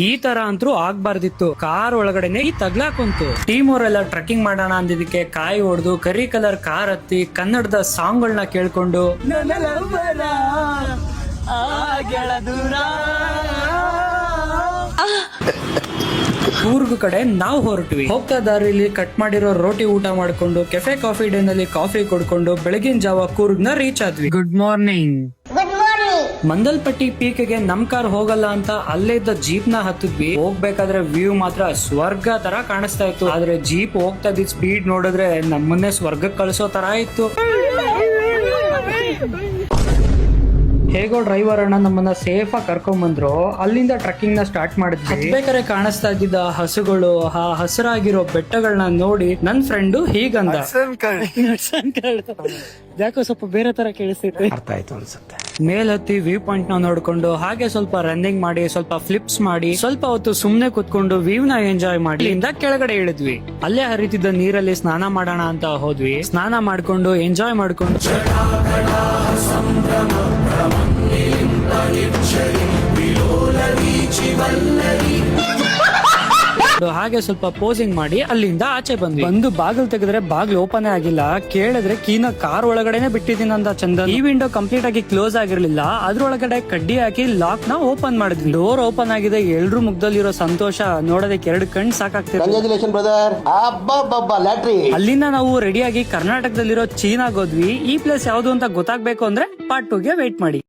ಈ ತರ ಅಂತೂ ಆಗ್ಬಾರ್ದಿತ್ತು. ಕಾರ್ ಒಳಗಡೆನೆ ಈ ತಗ್ಲಾಕುಂತು. ಟೀಮ್ ಅವರೆಲ್ಲ ಟ್ರೆಕ್ಕಿಂಗ್ ಮಾಡೋಣ ಅಂದಿದ್ದಕ್ಕೆ ಕಾಯಿ ಹೊಡೆದು ಕರಿ ಕಲರ್ ಕಾರ್ ಹತ್ತಿ ಕನ್ನಡದ ಸಾಂಗ್ ಗಳನ್ನ ಕೇಳ್ಕೊಂಡು ಕೂರ್ಗ್ ಕಡೆ ನಾವು ಹೊರಟ್ವಿ. ಹೋಗ್ತಾ ದಾರಿಲಿ ಕಟ್ ಮಾಡಿರೋ ರೋಟಿ ಊಟ ಮಾಡ್ಕೊಂಡು ಕೆಫೆ ಕಾಫಿ ಡೇ ನಲ್ಲಿ ಕಾಫಿ ಕೊಡ್ಕೊಂಡು ಬೆಳಗಿನ ಜಾವ ಕೂರ್ಗ್ ನ ರೀಚ್ ಆದ್ವಿ. Good morning. ಮಂದಲ್ಪಟ್ಟಿ ಪೀಕ್ ಗೆ ನಮ್ ಕಾರ್ ಹೋಗಲ್ಲ ಅಂತ ಅಲ್ಲೇ ಇದ್ದ ಜೀಪ್ ನ ಹತ್ತಿದ್ವಿ. ಹೋಗ್ಬೇಕಾದ್ರೆ ವ್ಯೂ ಮಾತ್ರ ಸ್ವರ್ಗ ತರ ಕಾಣಿಸ್ತಾ ಇತ್ತು. ಆದ್ರೆ ಜೀಪ್ ಹೋಗ್ತಾ ಇದ್ದ ಸ್ಪೀಡ್ ನೋಡಿದ್ರೆ ನಮ್ಮನ್ನೇ ಸ್ವರ್ಗಕ್ಕೆ ಕಳಿಸೋ ತರ ಇತ್ತು. ಹೇಗೋ ಡ್ರೈವರ್ ಅಣ್ಣ ನಮ್ಮನ್ನ ಸೇಫ್ ಆಗಿ ಕರ್ಕೊಂಡ್ ಬಂದ್ರು. ಅಲ್ಲಿಂದ ಟ್ರೆಕ್ಕಿಂಗ್ ನ ಸ್ಟಾರ್ಟ್ ಮಾಡಿದ್ವಿ. ಬೇಕಾದ್ರೆ ಕಾಣಿಸ್ತಾ ಇದ್ದಿದ್ದ ಹಸುಗಳು, ಆ ಹಸಿರಾಗಿರೋ ಬೆಟ್ಟಗಳನ್ನ ನೋಡಿ ನನ್ ಫ್ರೆಂಡು ಹೀಗಂದ, ಯಾಕೋ ಸ್ವಲ್ಪ ಬೇರೆ ತರ ಕೇಳಿಸ್ತೈತೆ. ಅರ್ಥ ಆಯ್ತು ಅನ್ಸುತ್ತೆ. ಮೇಲ್ ಹತ್ತಿ ವ್ಯೂ ಪಾಯಿಂಟ್ ನ ನೋಡ್ಕೊಂಡು ಹಾಗೆ ಸ್ವಲ್ಪ ರನ್ನಿಂಗ್ ಮಾಡಿ, ಸ್ವಲ್ಪ ಫ್ಲಿಪ್ಸ್ ಮಾಡಿ, ಸ್ವಲ್ಪ ಹೊತ್ತು ಸುಮ್ನೆ ಕುತ್ಕೊಂಡು ವ್ಯೂ ನ ಎಂಜಾಯ್ ಮಾಡಿ ಇಂದ ಕೆಳಗಡೆ ಇಳಿದ್ವಿ. ಅಲ್ಲೇ ಹರಿತಿದ್ದ ನೀರಲ್ಲಿ ಸ್ನಾನ ಮಾಡೋಣ ಅಂತ ಹೋದ್ವಿ. ಸ್ನಾನ ಮಾಡ್ಕೊಂಡು ಎಂಜಾಯ್ ಮಾಡ್ಕೊಂಡು ಹಾಗೆ ಸ್ವಲ್ಪ ಪೋಸಿಂಗ್ ಮಾಡಿ ಅಲ್ಲಿಂದ ಆಚೆ ಬಂದ್ವಿ. ಬಂದು ಬಾಗಿಲು ತೆಗೆದ್ರೆ ಬಾಗಿಲು ಓಪನ್ ಆಗಿಲ್ಲ. ಕೇಳಿದ್ರೆ ಕೀನ ಕಾರ್ ಒಳಗಡೆನೆ ಬಿಟ್ಟಿದ್ದೀನಿ ಅಂತ ಚಂದನ್. ಈ ವಿಂಡೋ ಕಂಪ್ಲೀಟ್ ಆಗಿ ಕ್ಲೋಸ್ ಆಗಿರ್ಲಿಲ್ಲ. ಅದ್ರೊಳಗಡೆ ಕಡ್ಡಿ ಹಾಕಿ ಲಾಕ್ ನ ಓಪನ್ ಮಾಡಿದ್ವಿ. ಡೋರ್ ಓಪನ್ ಆಗಿದೆ. ಎಲ್ರು ಮುಗ್ದಲ್ಲಿರೋ ಸಂತೋಷ ನೋಡೋದಕ್ಕೆ 2 ಕಣ್ ಸಾಕಾಗ್ತಿದೆ. ಅಲ್ಲಿಂದ ನಾವು ರೆಡಿಯಾಗಿ ಕರ್ನಾಟಕದಲ್ಲಿರೋ ಚೀನಾಗ್ ಹೋದ್ವಿ. ಈ ಪ್ಲೇಸ್ ಯಾವ್ದು ಅಂತ ಗೊತ್ತಾಗ್ಬೇಕು ಅಂದ್ರೆ ಪಾರ್ಟ್ 2 ಗೆ ವೇಟ್ ಮಾಡಿ.